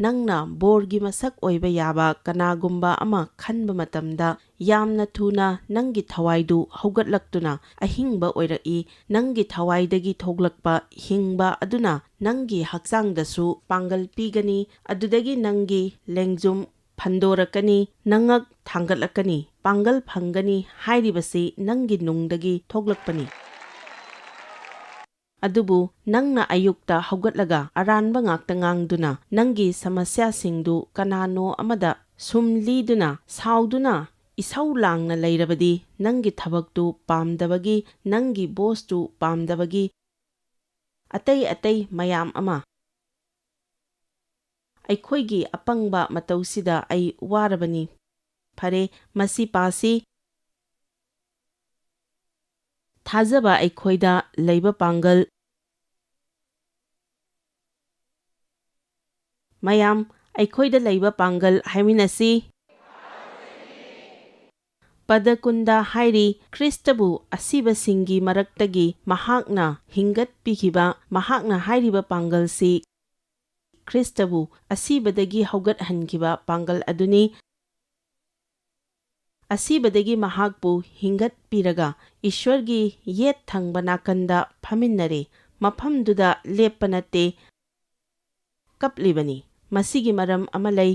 nangna borgi masak oiba yaba kanagumba ama khanba matamda yamna thuna nangi thawaidu haugatlaktuna ahingba oiraki. Nangi thawaidagi thoglakpa hingba aduna nangi hakjangdasu pangal pigani. Adudagi nangi lengjum phandorakani nangak thangatlakani pangal phangani hairibasi nangi nungdagi thoglakpani. Adubu nangna ayukta haugatlaga aranba ngakta ngangduna nangi samasya singdu kanano amada sumliduna sauduna isau langna leirabadi nangi thabaktu pamdabagi nangi bostu pamdabagi atay mayam ama aikhoigi apangba matausida ai warabani. Phare masi pasi thajaba aikhoida leiba pangal mayam ꯑꯩꯈꯣꯏꯗ ꯂꯩꯕ ꯄꯥꯡꯒꯜ ꯍꯥꯏꯃꯤꯟꯅꯁꯤ꯫ ꯄꯗꯀꯨꯟꯗ ꯍꯥꯏꯔꯤ ꯈ꯭ꯔꯤꯁꯇꯕꯨ ꯑꯁꯤꯕꯁꯤꯡꯒꯤ ꯃꯔꯛꯇꯒꯤ ꯃꯍꯥꯛꯅ ꯍꯤꯡꯒꯠꯄꯤꯈꯤꯕ ꯃꯍꯥꯛꯅ ꯍꯥꯏꯔꯤꯕ ꯄꯥꯡꯒꯜꯁꯤ ꯈ꯭ꯔꯤꯁꯇꯕꯨ ꯑꯁꯤꯕꯗꯒꯤ ꯍꯧꯒꯠꯍꯟꯈꯤꯕ ꯄꯥꯡꯒꯜ ꯑꯗꯨꯅꯤ꯫ ꯑꯁꯤꯕꯗꯒꯤ ꯃꯍꯥꯛꯄꯨ ꯍꯤꯡꯒꯠꯄꯤꯔꯒ ꯏꯁ꯭ꯋꯔꯒꯤ ꯌꯦꯠ ꯊꯪꯕ ꯅꯥꯀꯟꯗ ꯐꯝꯃꯤꯟꯅꯔꯦ, ꯃꯐꯝꯗꯨꯗ ꯂꯦꯞꯄ ꯅꯠꯇꯦ ꯀꯞꯂꯤꯕꯅꯤ꯫ ꯃꯁꯤꯒꯤ ꯃꯔꯝ ꯑꯃ ꯂꯩ,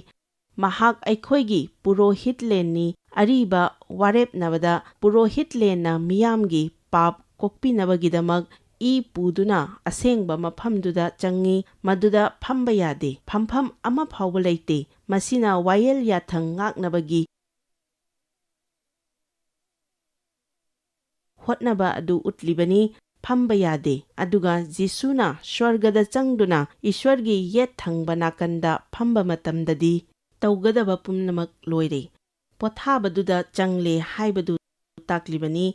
ꯃꯍꯥꯛ ꯑꯩꯈꯣꯏꯒꯤ ꯄꯨꯔꯣꯍꯤꯠꯂꯦꯟꯅꯤ, ꯑꯔꯤꯕ ꯋꯥꯔꯦꯞꯅꯕꯗ ꯄꯨꯔꯣꯍꯤꯠꯂꯦꯟꯅ ꯃꯤꯌꯥꯝꯒꯤ ꯄꯥꯞ ꯀꯣꯛꯄꯤꯅꯕꯒꯤꯗꯃꯛ ꯏ ꯄꯨꯗꯨꯅ ꯑꯁꯦꯡꯕ ꯃꯐꯝꯗꯨꯗ ꯆꯪꯉꯤ, ꯃꯗꯨꯗ ꯐꯝꯕ ꯌꯥꯗꯦ, ꯐꯝꯐꯝ ꯑꯃ ꯐꯥꯎꯕ ꯂꯩꯇꯦ꯫ ꯃꯁꯤꯅ ꯋꯥꯌꯦꯜ ꯌꯥꯊꯪ ꯉꯥꯛꯅꯕꯒꯤ ꯍꯣꯠꯅꯕ ꯑꯗꯨ ꯎꯠꯂꯤꯕꯅꯤ, ꯐꯝꯕ ꯌꯥꯗꯦ꯫ ꯑꯗꯨꯒ ꯖꯤꯁꯨꯅ ꯁ꯭ꯋꯔꯒꯗ ꯆꯪꯗꯨꯅ ꯏꯁ꯭ꯋꯔꯒꯤ ꯌꯦꯠ ꯊꯪꯕ ꯅꯥꯀꯟꯗ ꯐꯝꯕ ꯃꯇꯝꯗꯗꯤ ꯇꯧꯒꯗꯕ ꯄꯨꯝꯅꯃꯛ ꯂꯣꯏꯔꯦ, ꯄꯣꯊꯥꯕꯗꯨꯗ ꯆꯪꯂꯦ ꯍꯥꯏꯕꯗꯨ ꯇꯥꯛꯂꯤꯕꯅꯤ꯫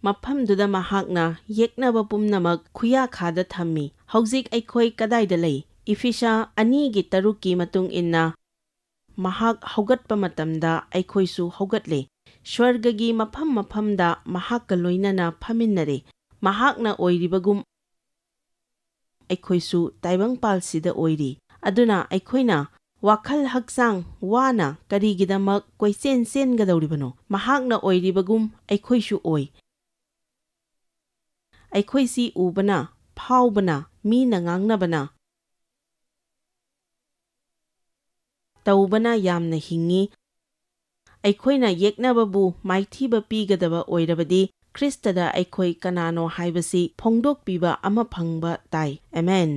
ꯃꯐꯝꯗꯨꯗ ꯃꯍꯥꯛꯅ ꯌꯦꯛꯅꯕ ꯄꯨꯝꯅꯃꯛ ꯈꯨꯌꯥꯈꯥꯗ ꯊꯝꯃꯤ꯫ ꯍꯧꯖꯤꯛ ꯑꯩꯈꯣꯏ ꯀꯗꯥꯏꯗ ꯂꯩ? ꯏꯐꯤꯁꯥ 2:3ꯒꯤ ꯃꯇꯨꯡ ꯏꯟꯅ ꯃꯍꯥꯛ ꯍꯧꯒꯠꯄ ꯃꯇꯝꯗ ꯑꯩꯈꯣꯏꯁꯨ ꯍꯧꯒꯠꯂꯦ, ꯁ꯭ꯋꯔꯒꯒꯤ ꯃꯐꯝ ꯃꯐꯝꯗ ꯃꯍꯥꯛꯀ ꯂꯣꯏꯅꯅ ꯐꯝꯃꯤꯟꯅꯔꯦ꯫ ꯃꯍꯥꯛꯅ ꯑꯣꯏꯔꯤꯕꯒꯨꯝ ꯑꯩꯈꯣꯏꯁꯨ ꯇꯥꯏꯕꯪꯄꯥꯜꯁꯤꯗ ꯑꯣꯏꯔꯤ꯫ ꯑꯗꯨꯅ ꯑꯩꯈꯣꯏꯅ ꯋꯥꯈꯜ ꯍꯛꯆꯥꯡ ꯋꯥꯅ ꯀꯔꯤꯒꯤꯗꯃꯛ ꯀꯣꯏꯆꯦꯟ ꯆꯦꯟꯒꯗꯧꯔꯤꯕꯅꯣ? ꯃꯍꯥꯛꯅ ꯑꯣꯏꯔꯤꯕꯒꯨꯝ ꯑꯩꯈꯣꯏꯁꯨ ꯑꯣꯏ꯫ ꯑꯩꯈꯣꯏꯁꯤ ꯎꯕꯅ, ꯐꯥꯎꯕꯅ, ꯃꯤꯅ ꯉꯥꯡꯅꯕꯅ, ꯇꯧꯕꯅ ꯌꯥꯝꯅ ꯍꯤꯡꯉꯤ꯫ ꯑꯩꯈꯣꯏꯅ ꯌꯦꯛꯅꯕꯕꯨ ꯃꯥꯏꯊꯤꯕ ꯄꯤꯒꯗꯕ ꯑꯣꯏꯔꯕꯗꯤ ꯈ꯭ꯔꯤꯁꯇꯗ ꯑꯩꯈꯣꯏ ꯀꯅꯥꯅꯣ ꯍꯥꯏꯕꯁꯤ ꯐꯣꯡꯗꯣꯛꯄꯤꯕ ꯑꯃ ꯐꯪꯕ ꯇꯥꯏ꯫ ꯑꯃꯦꯟ꯫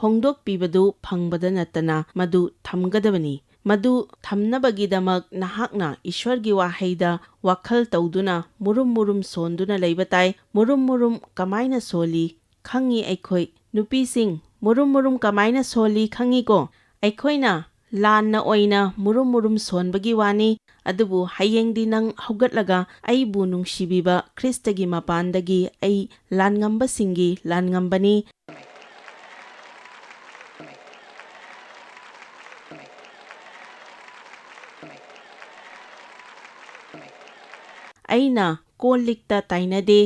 ꯐꯣꯡꯗꯣꯛꯄꯤꯕꯗꯨ ꯐꯪꯕꯗ ꯅꯠꯇꯅ ꯃꯗꯨ ꯊꯝꯒꯗꯕꯅꯤ꯫ ꯃꯗꯨ ꯊꯝꯅꯕꯒꯤꯗꯃꯛ ꯅꯍꯥꯛꯅ ꯏꯁ꯭ꯋꯔꯒꯤ ꯋꯥꯍꯩꯗ ꯋꯥꯈꯜ ꯇꯧꯗꯨꯅ ꯃꯨꯔꯨꯝ ꯃꯨꯔꯨꯝ ꯁꯣꯟꯗꯨꯅ ꯂꯩꯕ ꯇꯥꯏ꯫ ꯃꯨꯔꯨꯝ ꯃꯨꯔꯨꯝ ꯀꯃꯥꯏꯅ ꯁꯣꯜꯂꯤ ꯈꯪꯉꯤ ꯑꯩꯈꯣꯏ ꯅꯨꯄꯤꯁꯤꯡ, ꯃꯨꯔꯨꯝ ꯃꯨꯔꯨꯝ ꯀꯃꯥꯏꯅ ꯁꯣꯜꯂꯤ ꯈꯪꯉꯤꯀꯣ? ꯑꯩꯈꯣꯏꯅ ꯂꯥꯟꯅ ꯑꯣꯏꯅ ꯃꯨꯔꯨꯝ ꯃꯨꯔꯨꯝ ꯁꯣꯟꯕꯒꯤ ꯋꯥꯅꯤ꯫ ꯑꯗꯨꯕꯨ ꯍꯌꯦꯡꯗꯤ ꯅꯪ ꯍꯧꯒꯠꯂꯒ ꯑꯩꯕꯨ ꯅꯨꯡꯁꯤꯕꯤꯕ ꯈ꯭ꯔꯤꯁꯇꯒꯤ ꯃꯄꯥꯟꯗꯒꯤ ꯑꯩ ꯂꯥꯟꯉꯝꯕꯁꯤꯡꯒꯤ ꯂꯥꯟꯉꯝꯕꯅꯤ꯫ ꯑꯩꯅ ꯀꯣꯜ ꯂꯤꯛꯇ ꯇꯥꯏꯅꯗꯦ,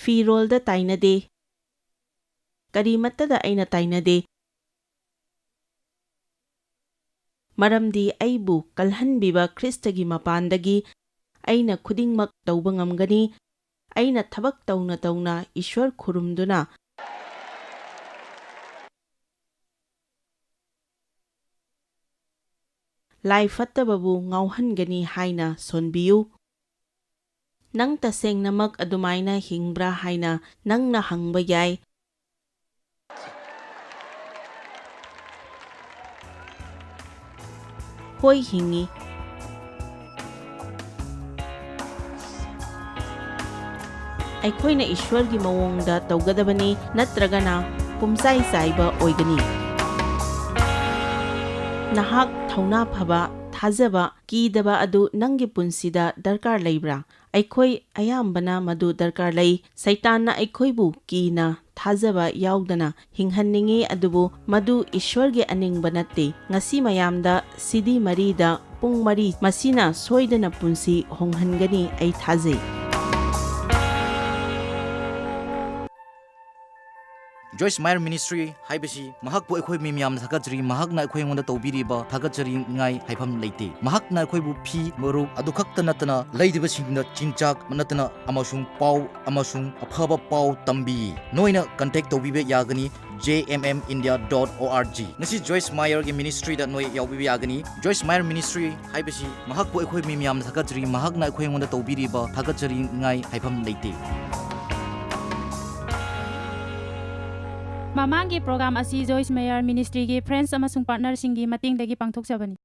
ꯐꯤꯔꯣꯜꯗ ꯇꯥꯏꯅꯗꯦ, ꯀꯔꯤꯃꯠꯇꯗ ꯑꯩꯅ ꯇꯥꯏꯅꯗꯦ, ꯃꯔꯝꯗꯤ ꯑꯩꯕꯨ ꯀꯜꯍꯟꯕꯤꯕ ꯈ꯭ꯔꯤꯁꯇꯒꯤ ꯃꯄꯥꯟꯗꯒꯤ ꯑꯩꯅ ꯈꯨꯗꯤꯡꯃꯛ ꯇꯧꯕ ꯉꯝꯒꯅꯤ꯫ ꯑꯩꯅ ꯊꯕꯛ ꯇꯧꯅ ꯇꯧꯅ ꯏꯁ꯭ꯋꯔ ꯈꯨꯔꯨꯝꯗꯨꯅ ꯂꯥꯏ ꯐꯠꯇꯕꯕꯨ ꯉꯥꯎꯍꯟꯒꯅꯤ ꯍꯥꯏꯅ ꯁꯣꯟꯕꯤꯌꯨ꯫ ꯅꯪ ꯇꯁꯦꯡꯅꯃꯛ ꯑꯗꯨꯃꯥꯏꯅ ꯍꯤꯡꯕ꯭ꯔꯥ ꯍꯥꯏꯅ ꯅꯪꯅ ꯍꯪꯕ ꯌꯥꯏ꯫ ꯍꯣꯏ, ꯍꯤꯡꯉꯤ꯫ ꯑꯩꯈꯣꯏꯅ ꯏꯁ꯭ꯋꯔꯒꯤ ꯃꯑꯣꯡꯗ ꯇꯧꯒꯗꯕꯅꯤ, ꯅꯠꯇ꯭ꯔꯒꯅ ꯄꯨꯝꯆꯥꯏ ꯆꯥꯏꯕ ꯑꯣꯏꯒꯅꯤ꯫ ꯅꯍꯥꯛ ꯊꯧꯅꯥ ꯐꯕ, ꯊꯥꯖꯕ, ꯀꯤꯗꯕ ꯑꯗꯨ ꯅꯪꯒꯤ ꯄꯨꯟꯁꯤꯗ ꯗꯔꯀꯥꯔ ꯂꯩꯕ꯭ꯔꯥ? ꯑꯩꯈꯣꯏ ꯑꯌꯥꯝꯕꯅ ꯃꯗꯨ ꯗꯔꯀꯥꯔ ꯂꯩ꯫ ꯁꯩꯇꯥꯟꯅ ꯑꯩꯈꯣꯏꯕꯨ ꯀꯤꯅ, ꯊꯥꯖꯕ ꯌꯥꯎꯗꯅ ꯍꯤꯡꯍꯟꯅꯤꯡꯉꯤ, ꯑꯗꯨꯕꯨ ꯃꯗꯨ ꯏꯁ꯭ꯋꯔꯒꯤ ꯑꯅꯤꯡꯕ ꯅꯠꯇꯦ꯫ ꯉꯁꯤ ꯃꯌꯥꯝꯗ CD 4ꯗ ꯄꯨꯡ 4 ꯃꯁꯤꯅ ꯁꯣꯏꯗꯅ ꯄꯨꯟꯁꯤ ꯍꯣꯡꯍꯟꯒꯅꯤ ꯑꯩ ꯊꯥꯖꯩ꯫ ꯖꯣꯏꯁ ꯃꯥꯌꯔ ꯃꯤꯅꯤꯁꯇ꯭ꯔꯤ ꯍꯥꯏꯕꯁꯤ ꯃꯍꯥꯛꯄꯨ ꯑꯩꯈꯣꯏ ꯃꯤꯌꯥꯝꯅ ꯊꯥꯒꯠꯆꯔꯤ꯫ ꯃꯍꯥꯛꯅ ꯑꯩꯈꯣꯏꯉꯣꯟꯗ ꯇꯧꯕꯤꯔꯤꯕ ꯊꯥꯒꯠꯆꯔꯤꯉꯥꯏ ꯍꯥꯏꯐꯝ ꯂꯩꯇꯦ꯫ ꯃꯍꯥꯛꯅ ꯑꯩꯈꯣꯏꯕꯨ ꯐꯤ, ꯃꯔꯨꯞ ꯑꯗꯨꯈꯛꯇ ꯅꯠꯇꯅ ꯂꯩꯇꯕꯁꯤꯡꯗ ꯆꯤꯟꯖꯥꯛ ꯅꯠꯇꯅ ꯑꯃꯁꯨꯡ ꯄꯥꯎ ꯑꯃꯁꯨꯡ ꯑꯐꯕ ꯄꯥꯎ ꯇꯝꯕꯤ꯫ ꯅꯣꯏꯅ ꯀꯟꯇꯦꯛ ꯇꯧꯕꯤꯕ ꯌꯥꯒꯅꯤ jmmindia.org꯫ ꯉꯁꯤ ꯖꯣꯏꯁ ꯃꯥꯌꯔꯒꯤ ꯃꯤꯅꯤꯁꯇ꯭ꯔꯤꯗ ꯅꯣꯏ ꯌꯥꯎꯕꯤꯕ ꯌꯥꯒꯅꯤ꯫ ꯖꯣꯏꯁ ꯃꯥꯌꯔ ꯃꯤꯅꯤꯁꯇ꯭ꯔꯤ ꯍꯥꯏꯕꯁꯤ ꯃꯍꯥꯛꯄꯨ ꯑꯩꯈꯣꯏ ꯃꯤꯌꯥꯝꯅ ꯊꯥꯒꯠꯆꯔꯤ꯫ ꯃꯍꯥꯛꯅ ꯑꯩꯈꯣꯏꯉꯣꯟꯗ ꯇꯧꯕꯤꯔꯤꯕ ꯊꯥꯒꯠꯆꯔꯤꯉꯥꯏ ꯍꯥꯏꯐꯝ ꯂꯩꯇꯦ꯫ ꯃꯃꯥꯡꯒꯤ ꯄ꯭ꯔꯣꯒ꯭ꯔꯥꯝ ꯑꯁꯤ ꯖꯣꯏꯁ ꯃꯥꯌꯔ ꯃꯤꯅꯤꯁꯇ꯭ꯔꯤꯒꯤ ꯐ꯭ꯔꯦꯟड्स ꯑꯃꯁꯨꯡ ꯄꯥꯔꯠꯅꯔꯁꯤꯡꯒꯤ ꯃꯇꯦꯡꯗꯒꯤ ꯄꯥꯡꯊꯣꯛꯆꯕꯅꯤ꯫